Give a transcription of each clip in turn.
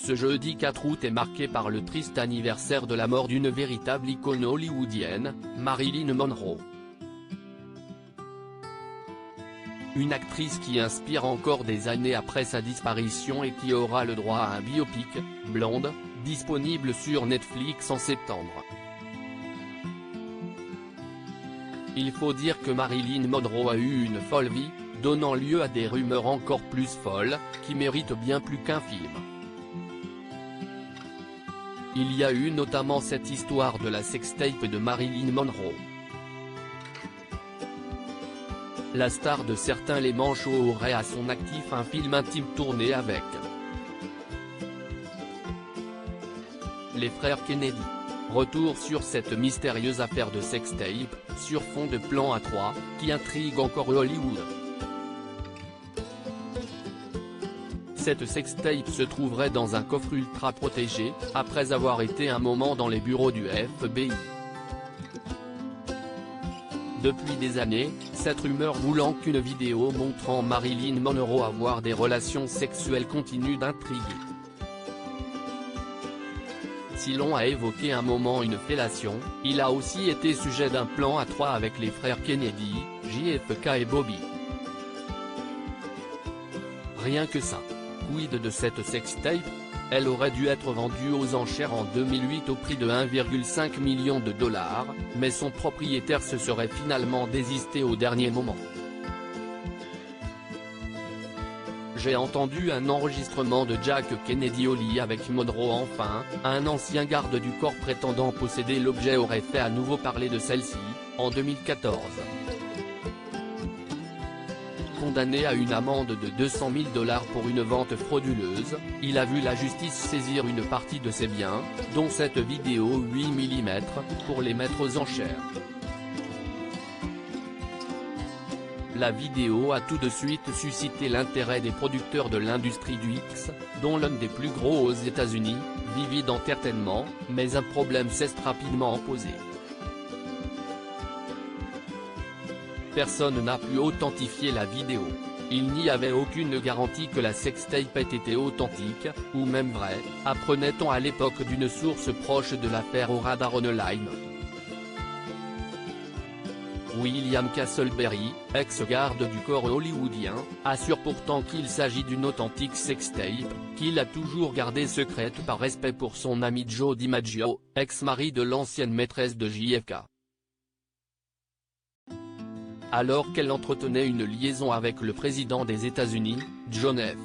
Ce jeudi 4 août est marqué par le triste anniversaire de la mort d'une véritable icône hollywoodienne, Marilyn Monroe. Une actrice qui inspire encore des années après sa disparition et qui aura le droit à un biopic, Blonde, disponible sur Netflix en septembre. Il faut dire que Marilyn Monroe a eu une folle vie, donnant lieu à des rumeurs encore plus folles, qui méritent bien plus qu'un film. Il y a eu notamment cette histoire de la sextape de Marilyn Monroe. La star de certains les manchots aurait à son actif un film intime tourné avec les frères Kennedy. Retour sur cette mystérieuse affaire de sextape, sur fond de plan à 3, qui intrigue encore Hollywood. Cette sextape se trouverait dans un coffre ultra protégé, après avoir été un moment dans les bureaux du FBI. Depuis des années, cette rumeur voulant qu'une vidéo montrant Marilyn Monroe avoir des relations sexuelles continue d'intriguer. Si l'on a évoqué un moment une fellation, il a aussi été sujet d'un plan à 3 avec les frères Kennedy, JFK et Bobby. Rien que ça. Quid de cette sextape? Elle aurait dû être vendue aux enchères en 2008 au prix de 1,5 million $, mais son propriétaire se serait finalement désisté au dernier moment. J'ai entendu un enregistrement de Jack Kennedy au lit avec Monroe enfin, un ancien garde du corps prétendant posséder l'objet aurait fait à nouveau parler de celle-ci, en 2014. Condamné à une amende de 200 000 $ pour une vente frauduleuse, il a vu la justice saisir une partie de ses biens, dont cette vidéo 8 mm, pour les mettre aux enchères. La vidéo a tout de suite suscité l'intérêt des producteurs de l'industrie du X, dont l'un des plus gros aux États-Unis, Vivid Entertainment, mais un problème s'est rapidement posé. Personne n'a pu authentifier la vidéo. Il n'y avait aucune garantie que la sextape ait été authentique, ou même vraie, apprenait-on à l'époque d'une source proche de l'affaire au Radar Online. William Castleberry, ex-garde du corps hollywoodien, assure pourtant qu'il s'agit d'une authentique sextape, qu'il a toujours gardée secrète par respect pour son ami Joe DiMaggio, ex-mari de l'ancienne maîtresse de JFK. Alors qu'elle entretenait une liaison avec le président des États-Unis, John F.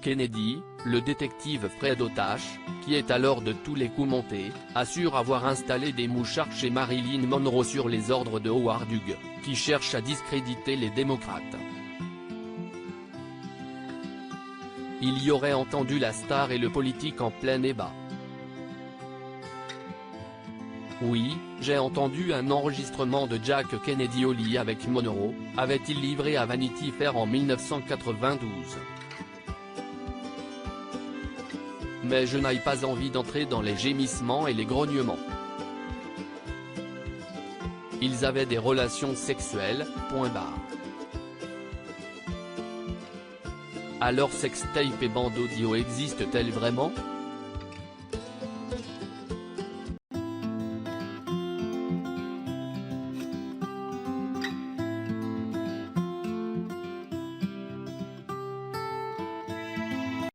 Kennedy, le détective Fred Otash, qui est alors de tous les coups monté, assure avoir installé des mouchards chez Marilyn Monroe sur les ordres de Howard Hughes, qui cherche à discréditer les démocrates. Il y aurait entendu la star et le politique en plein débat. Oui, j'ai entendu un enregistrement de Jack Kennedy au lit avec Monroe, avait-il livré à Vanity Fair en 1992. Mais je n'ai pas envie d'entrer dans les gémissements et les grognements. Ils avaient des relations sexuelles, point barre. Alors sextape et bande audio existent-elles vraiment ?